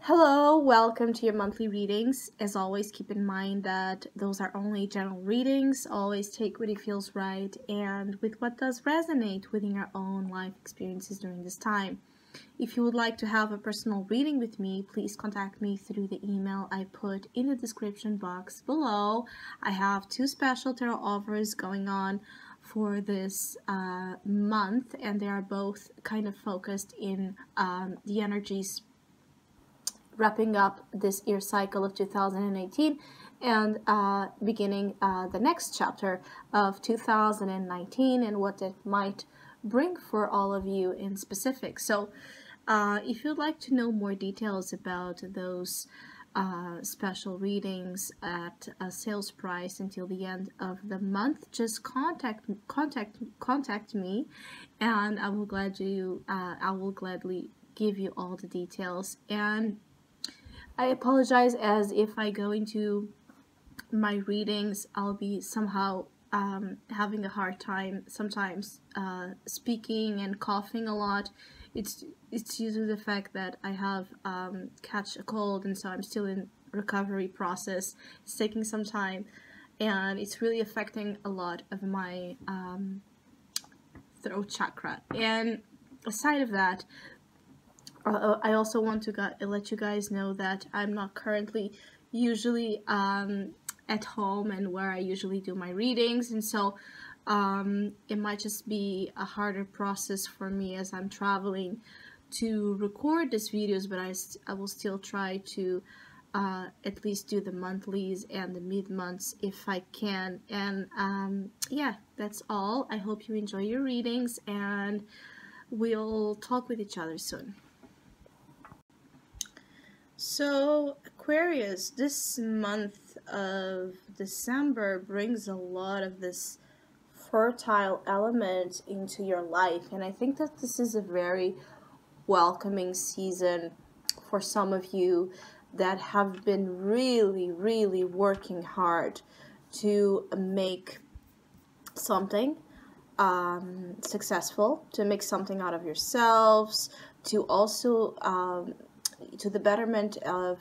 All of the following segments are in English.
Hello, welcome to your monthly readings. As always, keep in mind that those are only general readings. Always take what it feels right and with what does resonate within your own life experiences during this time. If you would like to have a personal reading with me, please contact me through the email I put in the description box below. I have two special tarot offers going on for this month, and they are both kind of focused in the energies wrapping up this year cycle of 2018 and beginning the next chapter of 2019 and what it might bring for all of you in specific. So if you'd like to know more details about those special readings at a sales price until the end of the month, just contact me, and I will gladly give you all the details. And I apologize, as if I go into my readings, I'll be somehow having a hard time sometimes speaking and coughing a lot. It's due to the fact that I have catch a cold, and so I'm still in recovery process. It's taking some time, and it's really affecting a lot of my throat chakra. And aside of that, I also want to let you guys know that I'm not currently usually at home and where I usually do my readings, and so it might just be a harder process for me as I'm traveling to record these videos, but I will still try to at least do the monthlies and the mid-months if I can. And yeah, that's all. I hope you enjoy your readings, and we'll talk with each other soon. So, Aquarius, this month of December brings a lot of this fertile element into your life, and I think that this is a very welcoming season for some of you that have been really working hard to make something successful, to make something out of yourselves, to also to the betterment of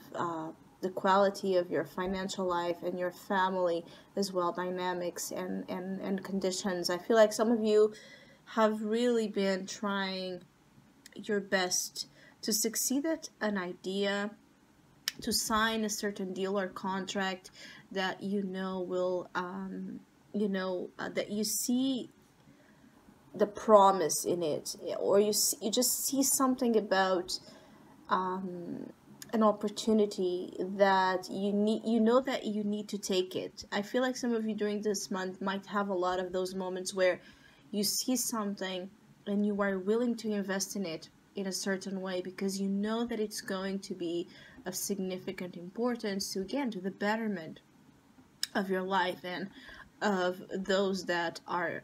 the quality of your financial life and your family as well, dynamics and conditions. I feel like some of you have really been trying your best to succeed at an idea, to sign a certain deal or contract that you know will, that you see the promise in it, or you just see something about an opportunity that you know that you need to take it. I feel like some of you during this month might have a lot of those moments where you see something and you are willing to invest in it in a certain way because you know that it's going to be of significant importance to, again, to the betterment of your life and of those that are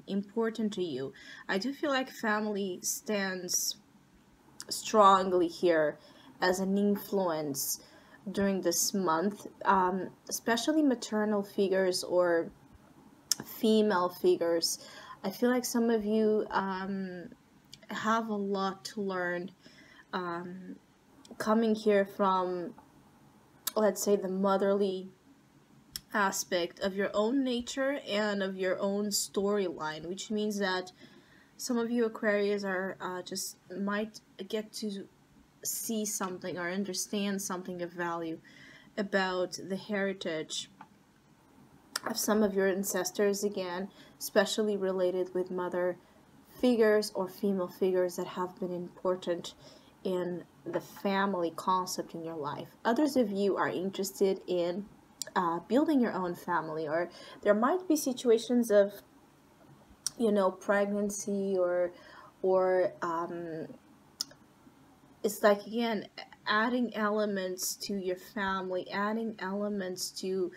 important to you. I do feel like family stands strongly here as an influence during this month, especially maternal figures or female figures. I feel like some of you have a lot to learn coming here from, let's say, the motherly aspect of your own nature and of your own storyline, which means that some of you Aquarius are just might get to see something or understand something of value about the heritage of some of your ancestors, again, especially related with mother figures or female figures that have been important in the family concept in your life. Others of you are interested in building your own family, or there might be situations of, you know, pregnancy or it's like, again, adding elements to your family, adding elements to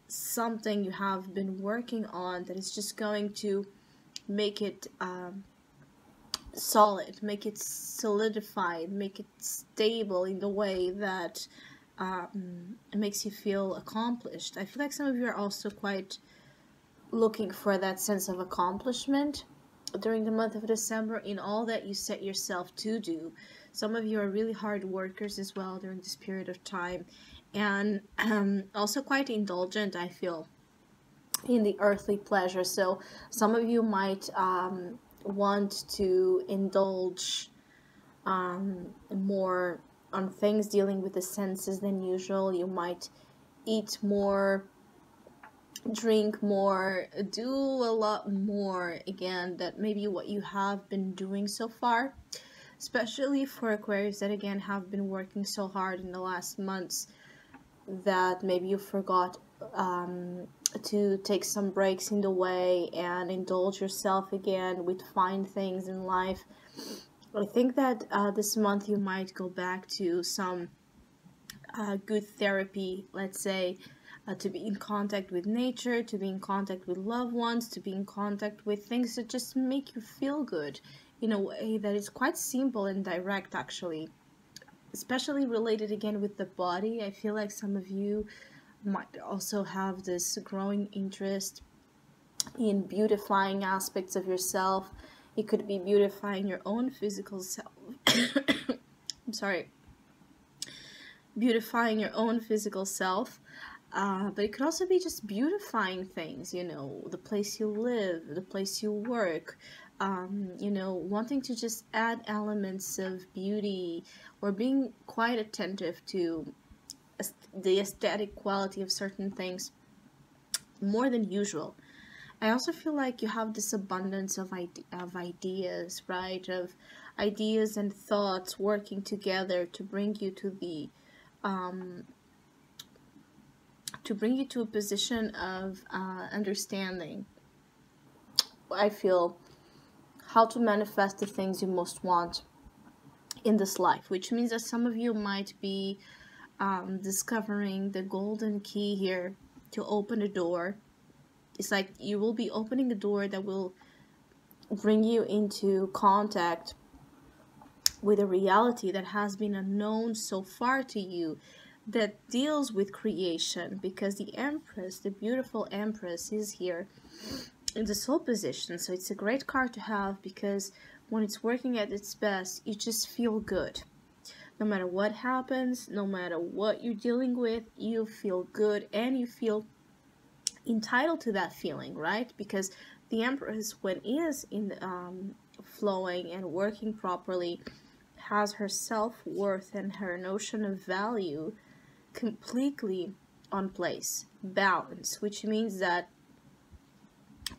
something you have been working on that is just going to make it solid, make it solidified, make it stable in the way that it makes you feel accomplished. I feel like some of you are also quite looking for that sense of accomplishment during the month of December in all that you set yourself to do. Some of you are really hard workers as well during this period of time, and also quite indulgent, I feel, in the earthly pleasure. So some of you might want to indulge more on things dealing with the senses than usual. You might eat more, drink more, do a lot more, again, that maybe what you have been doing so far, especially for Aquarius that again have been working so hard in the last months, that maybe you forgot to take some breaks in the way and indulge yourself again with fine things in life. I think that this month you might go back to some good therapy, let's say, to be in contact with nature, to be in contact with loved ones, to be in contact with things that just make you feel good in a way that is quite simple and direct, actually, especially related again with the body. I feel like some of you might also have this growing interest in beautifying aspects of yourself. It could be beautifying your own physical self. I'm sorry. Beautifying your own physical self. But it could also be just beautifying things, you know, the place you live, the place you work, you know, wanting to just add elements of beauty, or being quite attentive to the aesthetic quality of certain things more than usual. I also feel like you have this abundance of ideas, right? Of ideas and thoughts working together to bring you to the a position of understanding, I feel, how to manifest the things you most want in this life, which means that some of you might be discovering the golden key here to open a door. It's like you will be opening a door that will bring you into contact with a reality that has been unknown so far to you, that deals with creation, because the Empress, the beautiful Empress, is here in the soul position. So it's a great card to have, because when it's working at its best, you just feel good. No matter what happens, no matter what you're dealing with, you feel good, and you feel entitled to that feeling, right? Because the Empress, when is in flowing and working properly, has her self-worth and her notion of value completely on place, balance, which means that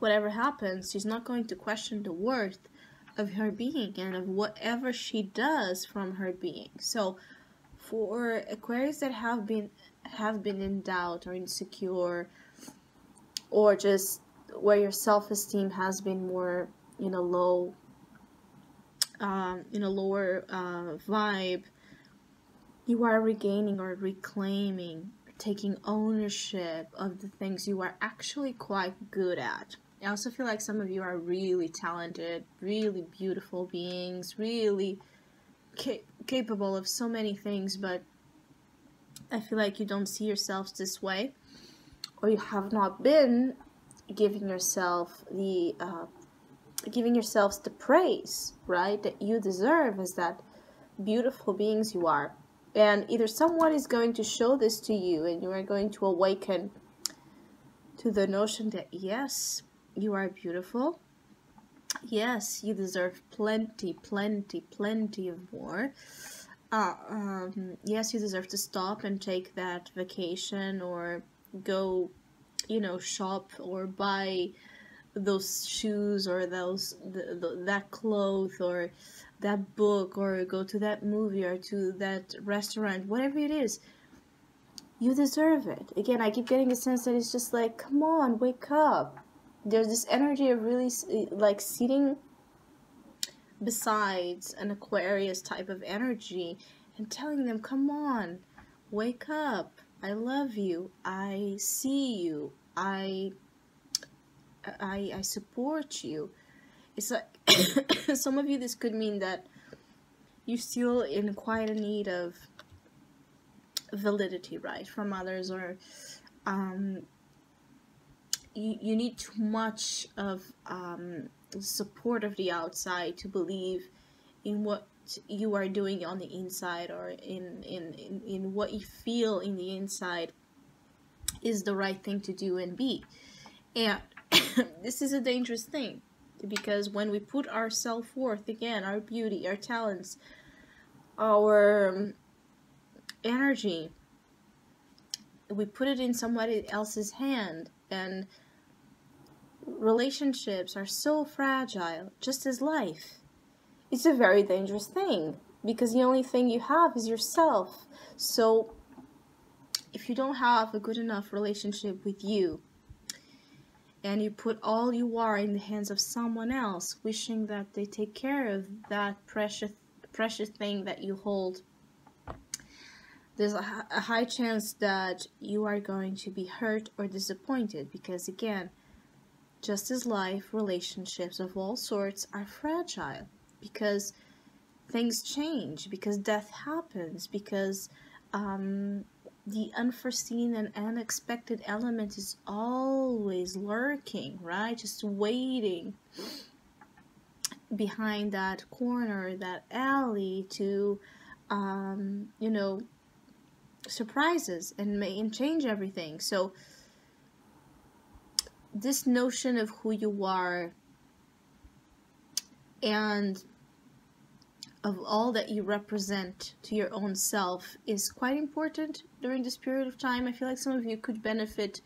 whatever happens, she's not going to question the worth of her being and of whatever she does from her being. So for Aquarius that have been in doubt or insecure, or just where your self-esteem has been more low, in a lower vibe, you are regaining or reclaiming, taking ownership of the things you are actually quite good at. I also feel like some of you are really talented, really beautiful beings, really capable of so many things, but I feel like you don't see yourselves this way, or you have not been giving yourselves the praise, right, that you deserve as that beautiful beings you are. And either someone is going to show this to you, and you are going to awaken to the notion that yes, you are beautiful. Yes, you deserve plenty of more. Yes, you deserve to stop and take that vacation, or go, shop or buy those shoes, or that clothes, or that book, or go to that movie, or to that restaurant, whatever it is. You deserve it. Again, I keep getting a sense that it's just like, come on, wake up. There's this energy of really like sitting besides an Aquarius type of energy and telling them, come on, wake up. I love you. I see you. I support you. It's like some of you, this could mean that you're still in quite a need of validity, right, from others, or you need too much of support of the outside to believe in what what you are doing on the inside, or in what you feel in the inside is the right thing to do and be. And this is a dangerous thing, because when we put our self-worth, again, our beauty, our talents, our energy, we put it in somebody else's hand, and relationships are so fragile, just as life. It's a very dangerous thing, because the only thing you have is yourself. So if you don't have a good enough relationship with you, and you put all you are in the hands of someone else, wishing that they take care of that precious thing that you hold, there's a high chance that you are going to be hurt or disappointed, because again, just as life, relationships of all sorts are fragile, because things change, because death happens, because the unforeseen and unexpected element is always lurking, right? Just waiting behind that corner, that alley to, surprises and change everything. So this notion of who you are and of all that you represent to your own self is quite important during this period of time. I feel like some of you could benefit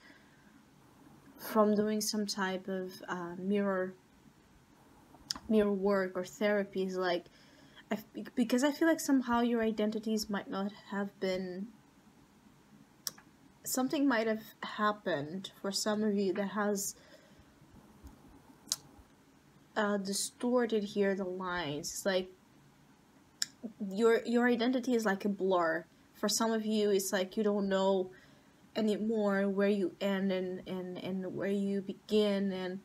from doing some type of mirror work or therapies, like because I feel like somehow your identities might not have been, something might have happened for some of you that has distorted here the lines. It's like your identity is like a blur. For some of you, it's like you don't know anymore where you end and where you begin, and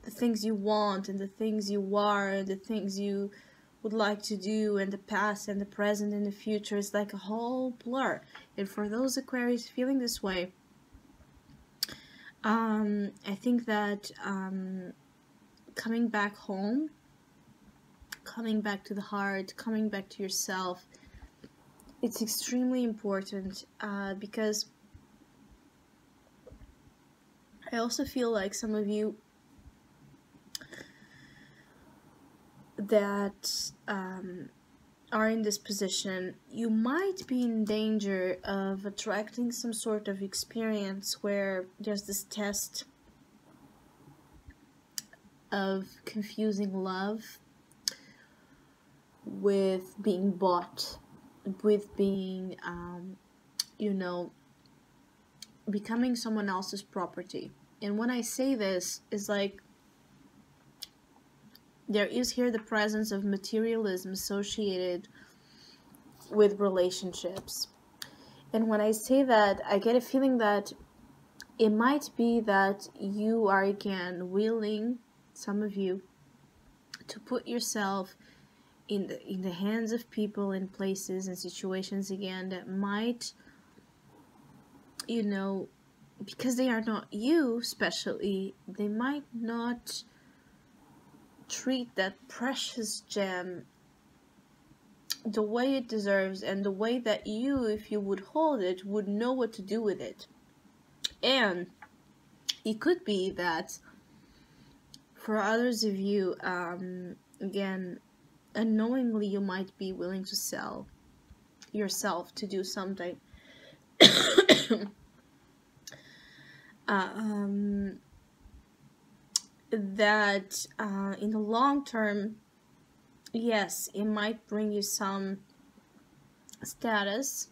the things you want and the things you are and the things you would like to do, and the past and the present and the future is like a whole blur. And for those Aquarius feeling this way, I think that coming back home, coming back to the heart, coming back to yourself, it's extremely important, because I also feel like some of you that are in this position, you might be in danger of attracting some sort of experience where there's this test of confusing love with being bought, with being, becoming someone else's property. And when I say this, is like, there is here the presence of materialism associated with relationships. And when I say that, I get a feeling that it might be that you are again willing, some of you, to put yourself in the hands of people and places and situations again that might, because they are not you, especially, they might not treat that precious gem the way it deserves, and the way that you, if you would hold it, would know what to do with it. And it could be that for others of you, again, unknowingly, you might be willing to sell yourself to do something that in the long term, yes, it might bring you some status,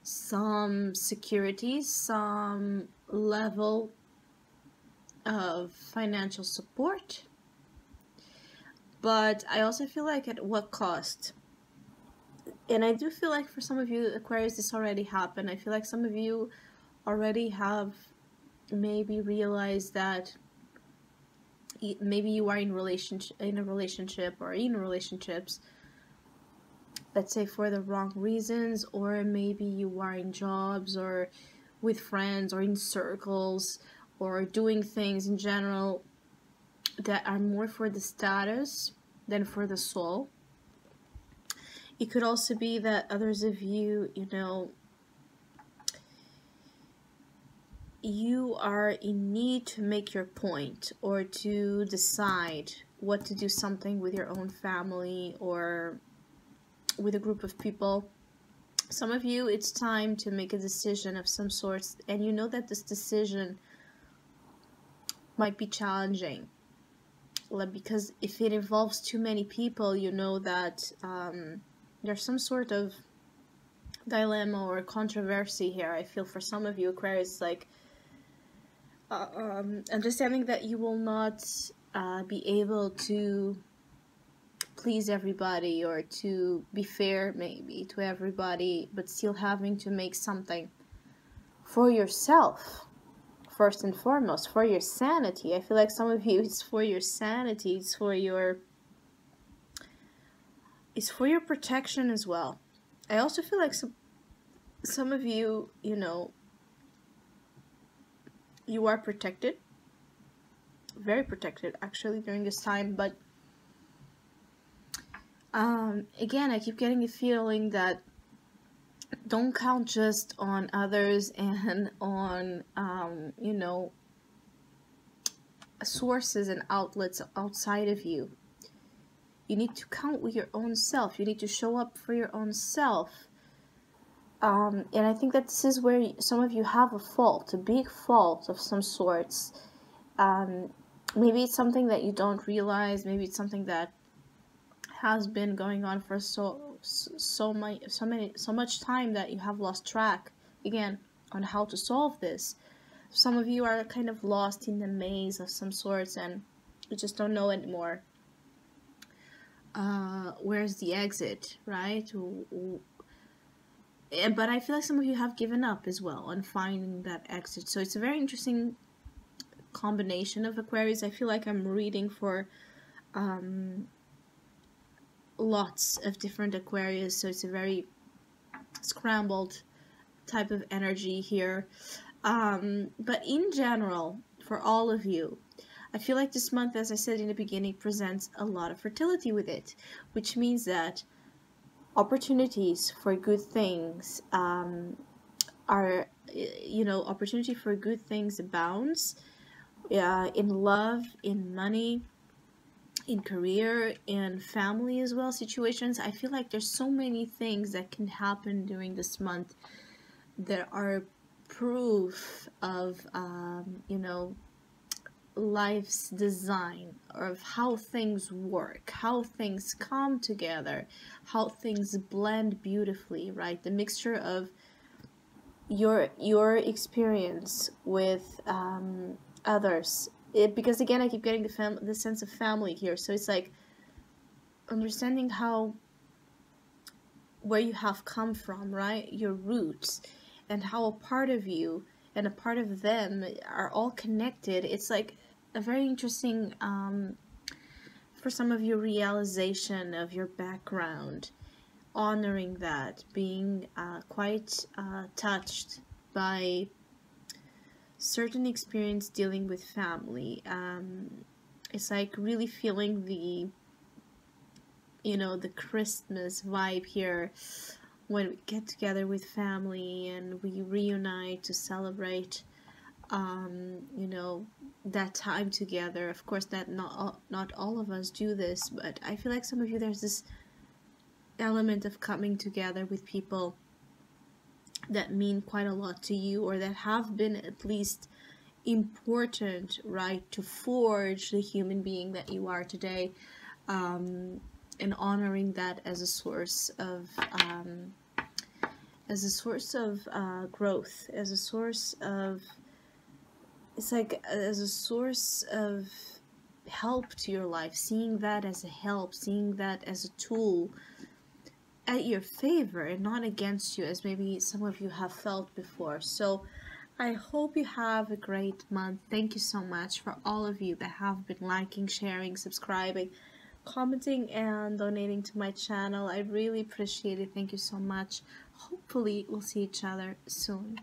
some security, some level of financial support. But I also feel like at what cost? And I do feel like for some of you, Aquarius, this already happened. I feel like some of you already have maybe realized that maybe you are in a relationship or in relationships, let's say for the wrong reasons, or maybe you are in jobs or with friends or in circles or doing things in general that are more for the status than for the soul. It could also be that others of you, you know, you are in need to make your point or to decide what to do something with your own family or with a group of people. Some of you, it's time to make a decision of some sort, and you know that this decision might be challenging, because if it involves too many people, you know that there's some sort of dilemma or controversy here. I feel for some of you, Aquarius, like understanding that you will not be able to please everybody or to be fair maybe to everybody, but still having to make something for yourself first and foremost, for your sanity. I feel like some of you, it's for your sanity, it's for your protection as well. I also feel like some of you, you know, you are protected, very protected actually during this time, but again, I keep getting the feeling that don't count just on others and on you know, sources and outlets outside of you. You need to count with your own self. You need to show up for your own self. And I think that this is where some of you have a fault, a big fault of some sorts. Maybe it's something that you don't realize. Maybe it's something that has been going on for so much time that you have lost track again on how to solve this. Some of you are kind of lost in the maze of some sorts and you just don't know anymore where's the exit, right? But I feel like some of you have given up as well on finding that exit. So it's a very interesting combination of Aquarius. I feel like I'm reading for lots of different Aquarius, so it's a very scrambled type of energy here. But in general, for all of you, I feel like this month, as I said in the beginning, presents a lot of fertility with it, which means that opportunities for good things are, you know, opportunity for good things abounds in love, in money, in career, in family as well, situations. I feel like there's so many things that can happen during this month that are proof of, you know, life's design, or of how things work, how things come together, how things blend beautifully, right? The mixture of your experience with others. Because again, I keep getting the sense of family here. So it's like understanding where you have come from, right? Your roots, and how a part of you and a part of them are all connected. It's like a very interesting, for some of you, realization of your background, honoring that, being quite touched by certain experience dealing with family. It's like really feeling the, you know, the Christmas vibe here when we get together with family and we reunite to celebrate, you know, that time together. Of course, that not all of us do this, but I feel like some of you, there's this element of coming together with people that mean quite a lot to you, or that have been at least important, right, to forge the human being that you are today, and honoring that as a source of growth, as a source of, it's like as a source of help to your life, seeing that as a help, seeing that as a tool at your favor and not against you, as maybe some of you have felt before. So I hope you have a great month. Thank you so much for all of you that have been liking, sharing, subscribing, commenting, and donating to my channel. I really appreciate it. Thank you so much. Hopefully we'll see each other soon.